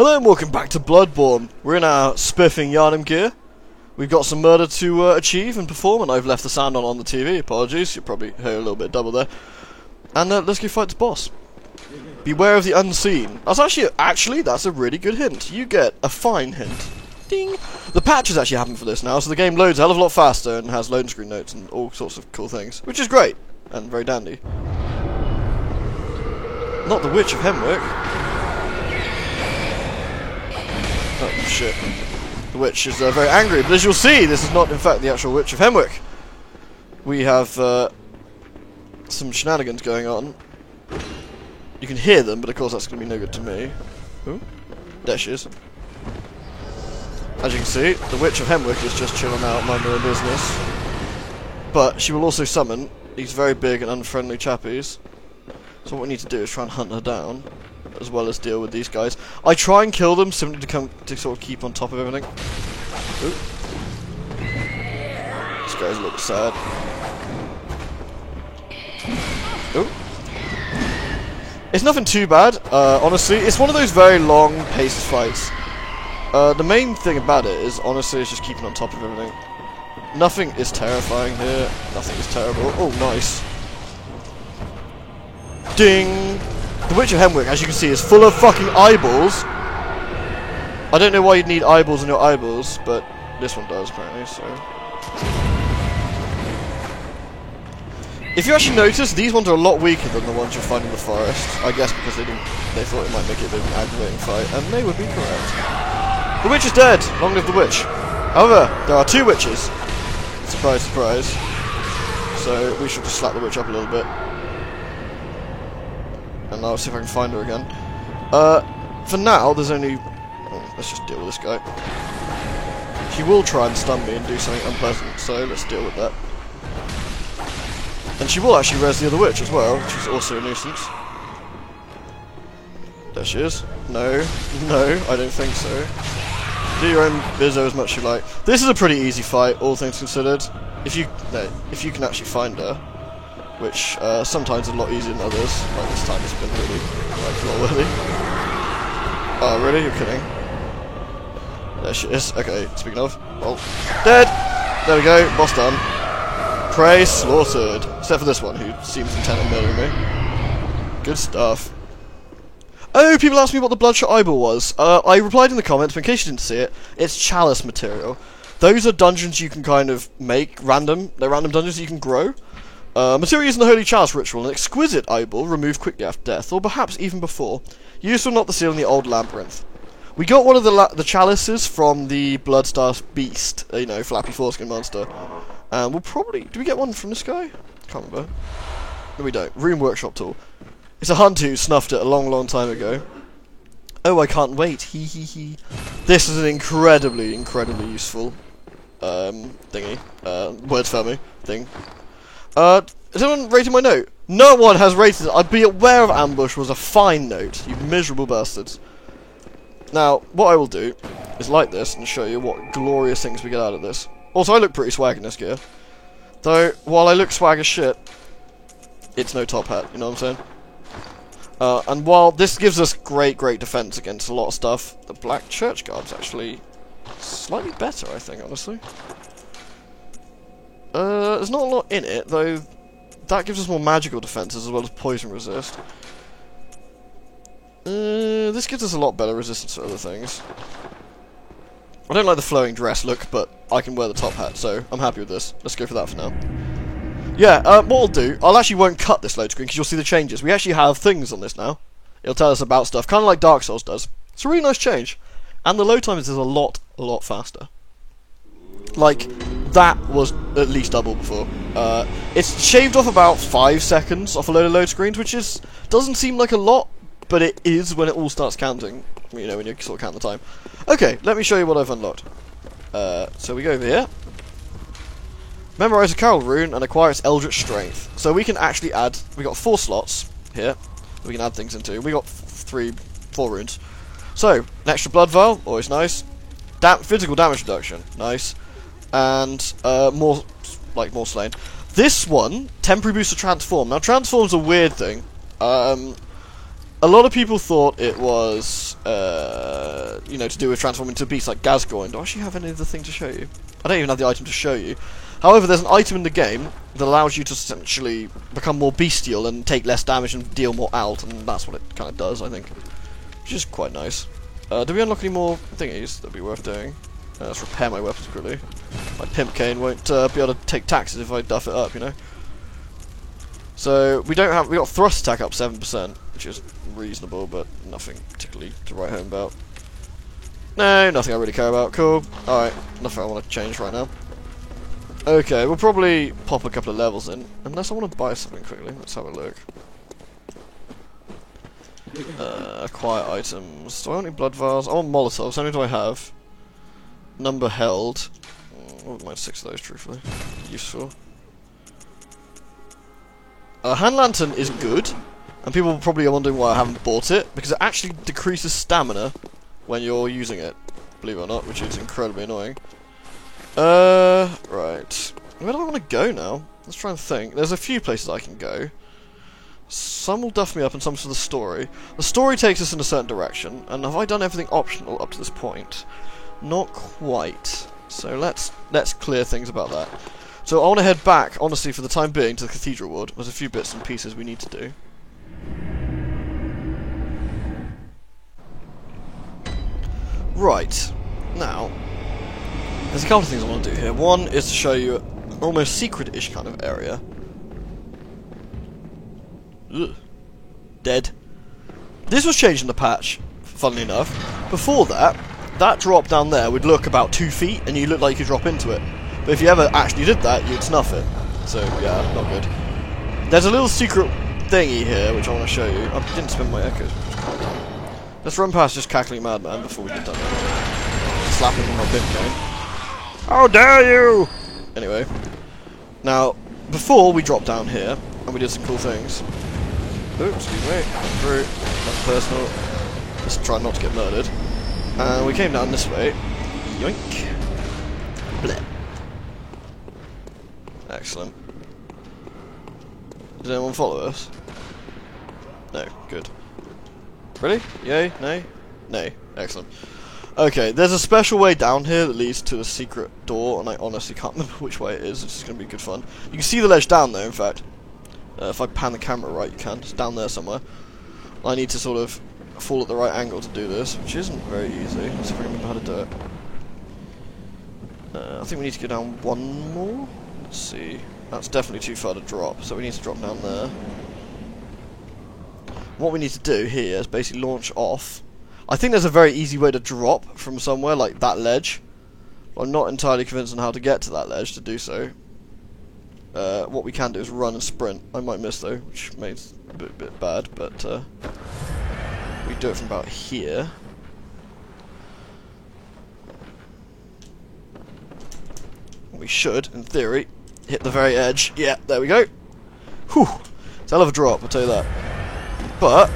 Hello and welcome back to Bloodborne. We're in our spiffing Yharnam gear. We've got some murder to achieve and perform, and I've left the sound on the TV. Apologies, you probably heard a little bit double there. And let's go fight the boss. Beware of the unseen. That's actually that's a really good hint. You get a fine hint. Ding. The patch is actually happening for this now, so the game loads a hell of a lot faster and has loading screen notes and all sorts of cool things, which is great and very dandy. Not the Witch of Hemwick. Oh shit. The witch is very angry, but as you'll see, this is not in fact the actual Witch of Hemwick. We have some shenanigans going on. You can hear them, but of course that's going to be no good to me. Ooh. There she is. As you can see, the Witch of Hemwick is just chilling out, minding her business. But she will also summon these very big and unfriendly chappies. So what we need to do is try and hunt her down, as well as deal with these guys. I try and kill them simply to sort of keep on top of everything. Ooh. This guy's a little bit sad. Ooh. It's nothing too bad, honestly. It's one of those very long-paced fights. The main thing about it is, honestly, it's just keeping on top of everything. Nothing is terrifying here. Nothing is terrible. Oh, nice. Ding! The Witch of Hemwick, as you can see, is full of fucking eyeballs. I don't know why you'd need eyeballs in your eyeballs, but this one does, apparently, so... If you actually notice, these ones are a lot weaker than the ones you'll find in the forest. I guess because they thought it might make it a bit of an aggravating fight, and they would be correct. The witch is dead! Long live the witch! However, there are two witches. Surprise, surprise. So, we should just slap the witch up a little bit. And I'll see if I can find her again. For now, there's only... Oh, let's just deal with this guy. She will try and stun me and do something unpleasant, so let's deal with that. And she will actually res the other witch as well, which is also a nuisance. There she is. No, no, I don't think so. Do your own bizzo as much as you like. This is a pretty easy fight, all things considered. If you can actually find her. Which sometimes is a lot easier than others. Like this time it's been really floor-worthy. Oh really? You're kidding. There she is. Okay, speaking of. Well, dead! There we go, boss done. Prey slaughtered. Except for this one, who seems intent on murdering me. Good stuff. Oh, people asked me what the bloodshot eyeball was. I replied in the comments, but in case you didn't see it, it's chalice material. Those are dungeons you can kind of make random. They're random dungeons that you can grow. Material used in the Holy Chalice ritual, an exquisite eyeball removed quickly after death, or perhaps even before. Used to knot the seal in the old labyrinth. We got one of the chalices from the Bloodstar beast, you know, flappy foreskin monster. And we'll probably... Do we get one from this guy? Can't remember. No, we don't. Rune Workshop tool. It's a hunt who snuffed it a long, long time ago. Oh, I can't wait. Hee hee hee. This is an incredibly, incredibly useful thingy. Words for me. Thing. Has anyone rated my note? No one has rated it. I'd be aware of ambush was a fine note, you miserable bastards. Now, what I will do is light this and show you what glorious things we get out of this. Also, I look pretty swag in this gear. Though, while I look swag as shit, it's no top hat, you know what I'm saying? And while this gives us great defense against a lot of stuff, the Black Church Guard's actually slightly better, I think, honestly. There's not a lot in it, though that gives us more magical defenses as well as poison resist. This gives us a lot better resistance to other things. I don't like the flowing dress look, but I can wear the top hat, so I'm happy with this. Let's go for that for now. Yeah, what I'll do, I won't cut this load screen because you'll see the changes. We actually have things on this now. It'll tell us about stuff, kind of like Dark Souls does. It's a really nice change. And the load time is a lot faster. Like, that was at least double before. It's shaved off about 5 seconds off a load of load screens, which doesn't seem like a lot, but it is when it all starts counting. You know, when you sort of count the time. Okay, let me show you what I've unlocked. So we go over here. Memorize a Carol rune and acquire its Eldritch Strength. So we can actually add... We got 4 slots here we can add things into. We got 4 runes. So, an extra blood vial, always nice. Physical damage reduction, nice. And more slain. This one, temporary boost to transform. Now, transform's a weird thing. A lot of people thought it was you know, to do with transforming into a beast like Gazgoin. Do I actually have any other thing to show you? I don't even have the item to show you. However, there's an item in the game that allows you to essentially become more bestial and take less damage and deal more out, and that's what it kind of does, I think. Which is quite nice. Do we unlock any more thingies that'd be worth doing? Let's repair my weapons quickly. My pimp cane won't be able to take taxes if I duff it up, you know. So we got thrust attack up 7%, which is reasonable, but nothing particularly to write home about. No, nothing I really care about. Cool. Alright, nothing I want to change right now. Okay, we'll probably pop a couple of levels in, unless I want to buy something quickly. Let's have a look. Acquire items. Do I want any blood vials? I want Molotovs. How many do I have? Number held. I wouldn't mind 6 of those, truthfully. Useful. Hand Lantern is good, and people probably are wondering why I haven't bought it, because it actually decreases stamina when you're using it, believe it or not, which is incredibly annoying. Right. Where do I want to go now? Let's try and think. There's a few places I can go. Some will duff me up and some for the story. The story takes us in a certain direction, and have I done everything optional up to this point? Not quite. So let's clear things about that. So I want to head back, honestly, for the time being, to the Cathedral Ward. There's a few bits and pieces we need to do. Right. Now, there's a couple of things I want to do here. One is to show you an almost secret-ish kind of area. Ugh. Dead. This was changed in the patch, funnily enough. Before that, that drop down there would look about 2 feet, and you look like you could drop into it. But if you ever actually did that, you'd snuff it. So, yeah, not good. There's a little secret thingy here, which I want to show you. I didn't spend my echoes. Let's run past this cackling madman before we get done. Slap him with my pimp cane. How dare you! Anyway. Now, before we dropped down here, and we did some cool things. Oops, excuse me. Through. That's personal. Let's try not to get murdered. And we came down this way. Yoink. Bleh. Excellent. Did anyone follow us? No. Good. Ready? Yay? Nay? Nay. Excellent. Okay, there's a special way down here that leads to a secret door, and I honestly can't remember which way it is. It's just going to be good fun. You can see the ledge down there, in fact. If I pan the camera right, you can. It's down there somewhere. I need to sort of fall at the right angle to do this, which isn't very easy. Let's see if I can remember how to do it. I think we need to go down one more. Let's see. That's definitely too far to drop, so we need to drop down there. What we need to do here is basically launch off. I think there's a very easy way to drop from somewhere, like that ledge. But I'm not entirely convinced on how to get to that ledge to do so. What we can do is run and sprint. I might miss though, which makes it a bit bad, but we do it from about here. We should, in theory, hit the very edge. Yeah, there we go. Whew! It's a hell of a drop, I'll tell you that. But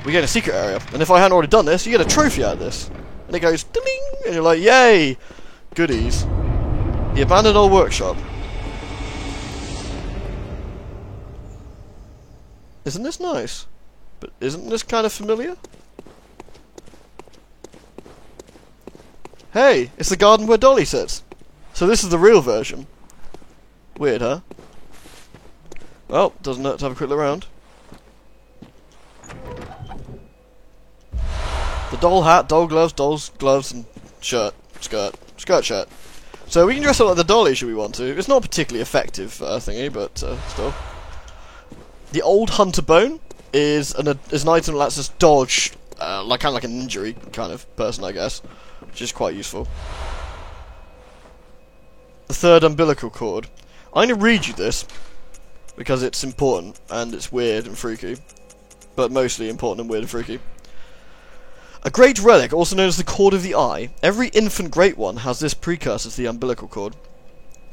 we get a secret area, and if I hadn't already done this, you get a trophy out of this, and it goes ding, and you're like, yay, goodies. The abandoned old workshop. Isn't this nice? But isn't this kind of familiar? Hey, it's the garden where Dolly sits. So this is the real version. Weird, huh? Well, doesn't hurt to have a quick look around. The doll hat, doll gloves, doll's gloves, and skirt, shirt. So we can dress up like the dolly should we want to. It's not a particularly effective thingy, but still. The old hunter bone is an item that lets us dodge, kind of like an injury kind of person, I guess, which is quite useful. The third umbilical cord. I'm going to read you this because it's important and it's weird and freaky, but mostly important and weird and freaky. A great relic, also known as the Cord of the Eye. Every infant Great One has this precursor to the umbilical cord.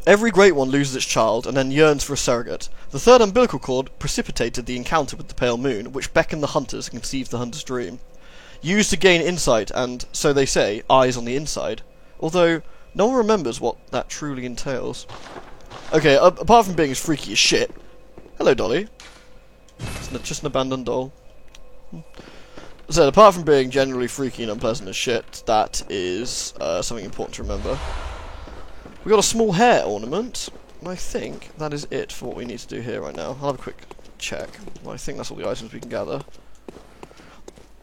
Every Great One loses its child and then yearns for a surrogate. The third umbilical cord precipitated the encounter with the pale moon, which beckoned the hunters and conceived the hunter's dream. Used to gain insight and, so they say, eyes on the inside. Although, no one remembers what that truly entails. Okay, apart from being as freaky as shit. Hello, Dolly. It's just an abandoned doll. So, apart from being generally freaky and unpleasant as shit, that is something important to remember. We got a small hair ornament, and I think that is it for what we need to do here right now. I'll have a quick check. Well, I think that's all the items we can gather.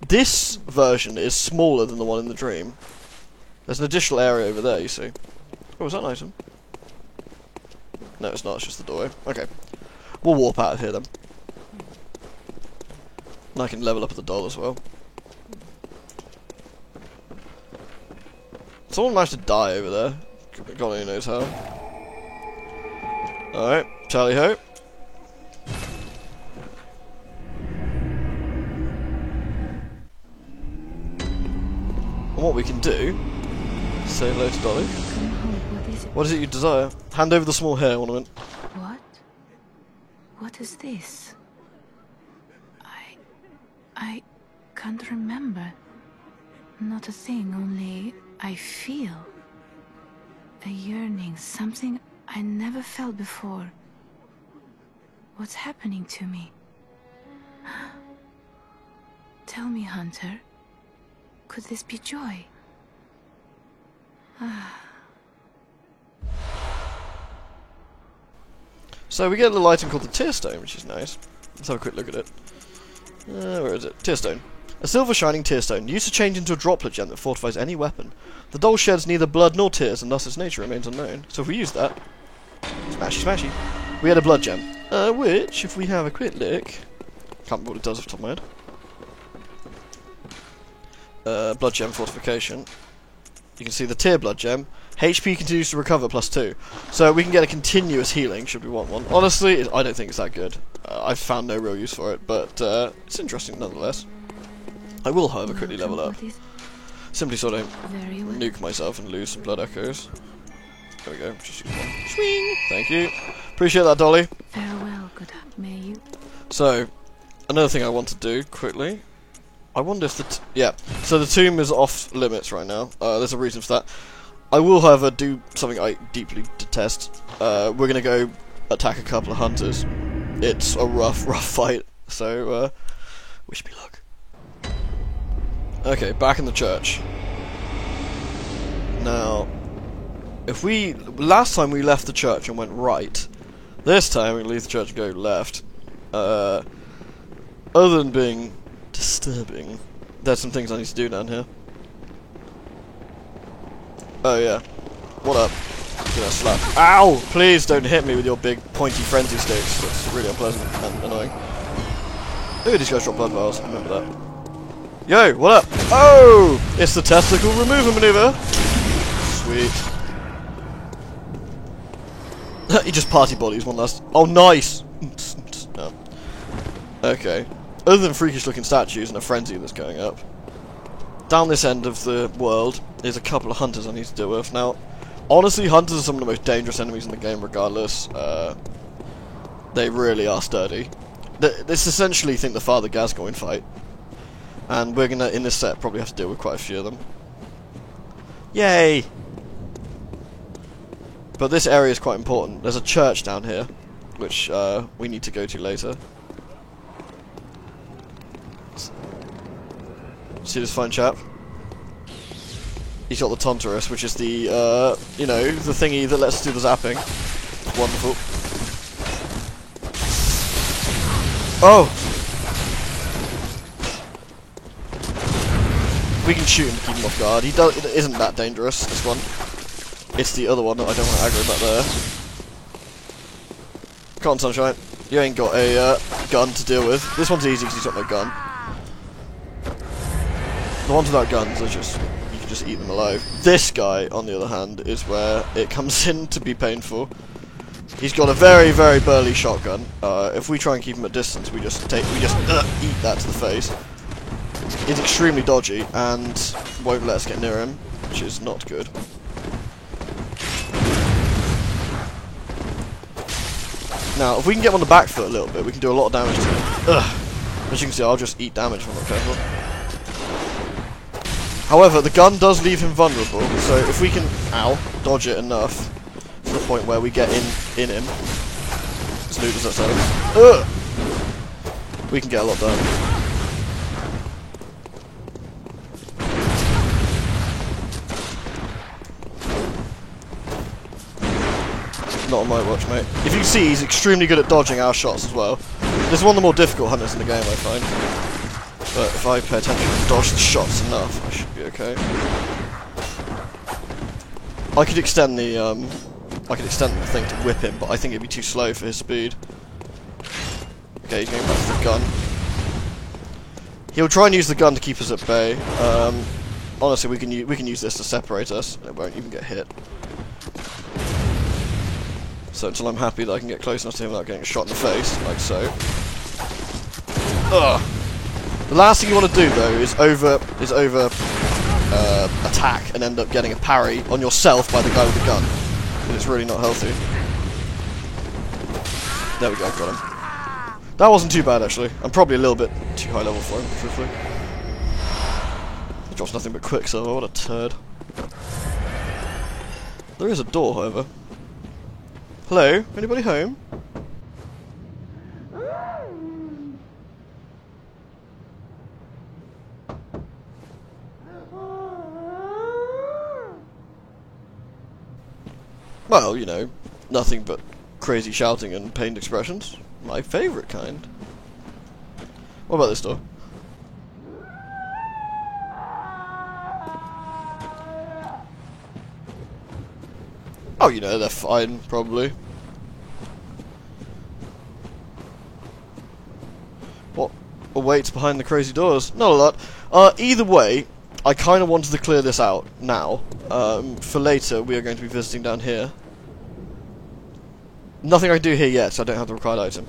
This version is smaller than the one in the dream. There's an additional area over there, you see. Oh, is that an item? No, it's not, it's just the doorway. Okay. We'll warp out of here then. And I can level up at the doll as well. Someone managed to die over there. God only knows how. Alright, tally ho. And what we can do, say hello to Dolly. What is it you desire? Hand over the small hair ornament. What? What is this? I can't remember. Not a thing, only I feel a yearning, something I never felt before. What's happening to me? Tell me, Hunter. Could this be joy? So we get a little item called the Tear Stone, which is nice. Let's have a quick look at it. Where is it? Tear Stone. A silver shining tear stone, used to change into a droplet gem that fortifies any weapon. The doll sheds neither blood nor tears, and thus its nature remains unknown. So if we use that, smashy smashy, we had a blood gem. Which, if we have a quick look, can't remember what it does off the top of my head. Blood gem fortification. You can see the tear blood gem. HP continues to recover +2. So we can get a continuous healing should we want one. Honestly, I don't think it's that good. I've found no real use for it, but it's interesting nonetheless. I will, however, quickly level up. Simply so I don't nuke myself and lose some blood echoes. There we go. Just use one. Swing! Thank you. Appreciate that, Dolly. Farewell, good may you. So, another thing I want to do quickly. I wonder if the yeah. So the tomb is off limits right now. There's a reason for that. I will, however, do something I deeply detest. We're gonna go attack a couple of hunters. It's a rough fight. So, wish me luck. Okay, back in the church. Now, if we last time we left the church and went right, this time we leave the church and go left. Other than being disturbing, there's some things I need to do down here. Oh yeah. What up? Gonna slap. Ow! Please don't hit me with your big pointy frenzy sticks. That's really unpleasant and annoying. Ooh, these guys drop blood vials. I remember that. Yo, what up? Oh! It's the testicle removal maneuver. Sweet. He just party bodies one last. Oh, nice! No. Okay. Other than freakish looking statues and a frenzy that's going up, down this end of the world is a couple of hunters I need to deal with. Now, honestly, hunters are some of the most dangerous enemies in the game regardless. They really are sturdy. This essentially think the Father Gascoigne fight. And we're gonna, in this set, probably have to deal with quite a few of them. Yay! But this area is quite important. There's a church down here, which we need to go to later. See this fine chap? He's got the Tonturus, which is the, you know, the thingy that lets us do the zapping. It's wonderful. Oh! We can shoot him to keep him off guard. He isn't that dangerous, this one. It's the other one that I don't want to aggro back there. Come on, Sunshine. You ain't got a gun to deal with. This one's easy because he's got no gun. The ones without guns are just, you can just eat them alive. This guy, on the other hand, is where it comes in to be painful. He's got a very, very burly shotgun. If we try and keep him at distance, we just eat that to the face. He's extremely dodgy and won't let us get near him, which is not good. Now, if we can get him on the back foot a little bit, we can do a lot of damage to him. As you can see, I'll just eat damage if I'm not careful. However, the gun does leave him vulnerable, so if we can, dodge it enough to the point where we get in him, as lewd as that sounds, we can get a lot done. Not on my watch, mate. If you see, he's extremely good at dodging our shots as well. This is one of the more difficult hunters in the game, I find. But if I pay attention and dodge the shots enough, I should be okay. I could extend the thing to whip him, but I think it'd be too slow for his speed. Okay, he's going back to the gun. He'll try and use the gun to keep us at bay. Honestly, we can use this to separate us. And it won't even get hit. So until I'm happy that I can get close enough to him without getting shot in the face, like so. Ugh. The last thing you want to do though is over attack and end up getting a parry on yourself by the guy with the gun. And it's really not healthy. There we go, got him. That wasn't too bad actually. I'm probably a little bit too high level for him, truthfully. He drops nothing but quicksilver, what a turd. There is a door, however. Hello? Anybody home? Well, you know, nothing but crazy shouting and pained expressions. My favourite kind. What about this door? Oh, you know, they're fine, probably. What awaits behind the crazy doors? Not a lot. Either way, I kind of wanted to clear this out now. For later, we are going to be visiting down here. Nothing I can do here yet, so I don't have the required item.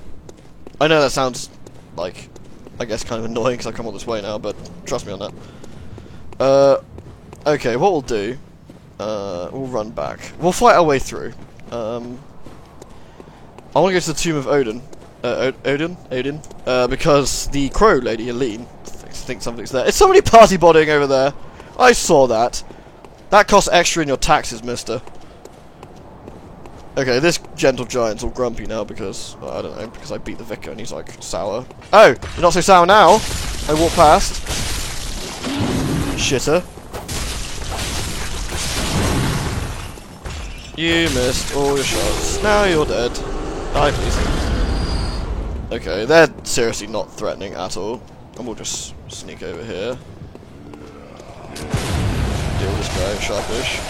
I know that sounds, like, I guess kind of annoying because I've come all this way now, but trust me on that. Okay, what we'll do, we'll run back. We'll fight our way through. I want to go to the Tomb of Odin. Odin? Because the crow lady, Aline, thinks something's there. Is somebody party bodying over there? I saw that. That costs extra in your taxes, mister. Okay, this gentle giant's all grumpy now because, well, I don't know, because I beat the vicar and he's like sour. Oh, you're not so sour now. I walk past. Shitter. You missed all your shots. Now you're dead. Die, please. Okay, they're seriously not threatening at all. And we'll just sneak over here. Deal with this guy, sharpish.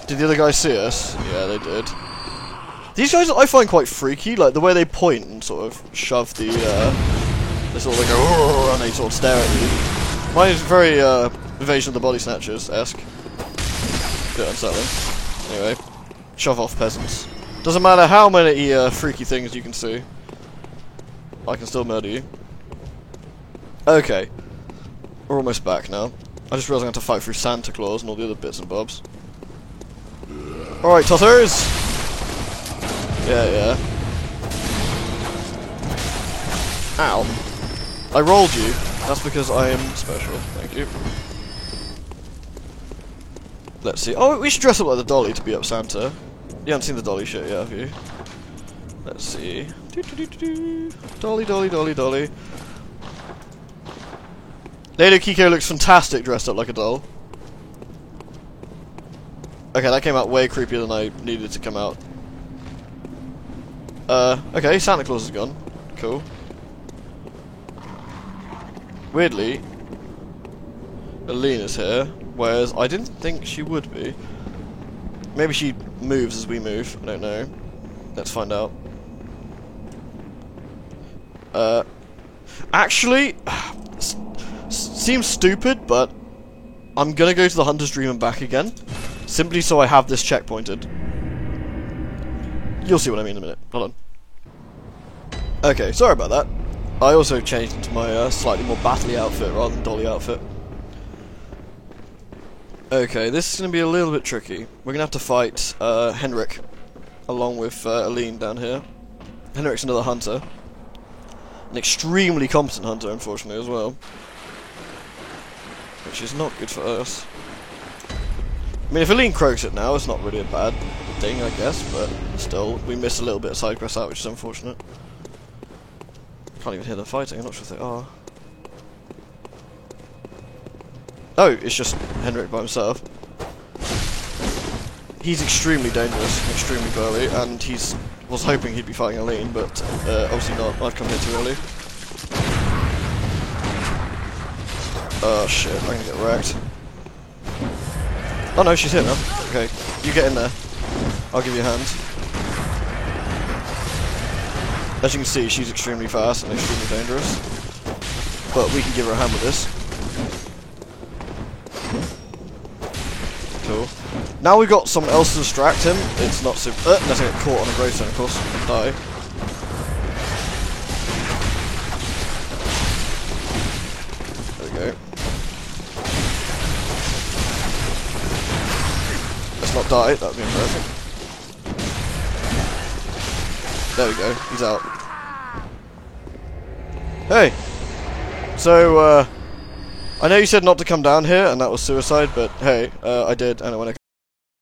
Did the other guys see us? Yeah, they did. These guys I find quite freaky, like the way they point and sort of shove the, they sort of like go, and they sort of stare at you. Mine is very, Invasion of the Body Snatchers-esque. Bit unsettling. Anyway, shove off, peasants. Doesn't matter how many, freaky things you can see. I can still murder you. Okay. We're almost back now. I just realised I'm going to have to fight through Santa Claus and all the other bits and bobs. Alright, tossers! Yeah. Ow. I rolled you. That's because I am special. Thank you. Let's see. Oh, we should dress up like the dolly to be up Santa. You haven't seen the dolly shit yet, have you? Let's see. Dolly. Lady Kiko looks fantastic dressed up like a doll. Okay, that came out way creepier than I needed to come out. Okay, Santa Claus is gone. Cool. Weirdly, Alina's here, whereas I didn't think she would be. Maybe she moves as we move, I don't know. Let's find out. Actually, seems stupid, but I'm gonna go to the Hunter's Dream and back again. Simply so I have this checkpointed. You'll see what I mean in a minute. Hold on. Okay, sorry about that. I also changed into my slightly more battle-y outfit rather than dolly outfit. Okay, this is going to be a little bit tricky. We're going to have to fight Henrik, along with Aline down here. Henrik's another hunter. An extremely competent hunter, unfortunately, as well. Which is not good for us. I mean, if Aline croaks it now, it's not really a bad thing, I guess, but still, we missed a little bit of side quest out, which is unfortunate. Can't even hear them fighting, I'm not sure if they are. Oh, it's just Henrik by himself. he's extremely dangerous, extremely burly, and was hoping he'd be fighting Aline, but obviously not. I've come here too early. Oh shit, I'm gonna get wrecked. Oh no, she's here now. Okay, you get in there. I'll give you a hand. As you can see, she's extremely fast and extremely dangerous. But we can give her a hand with this. Cool. Now we've got someone else to distract him. It's not super... unless I get caught on a gravestone, of course, and die. There we go. Let's not die, that would be imperfect. There we go, he's out. Hey! So, I know you said not to come down here, and that was suicide, but hey, I did, and it went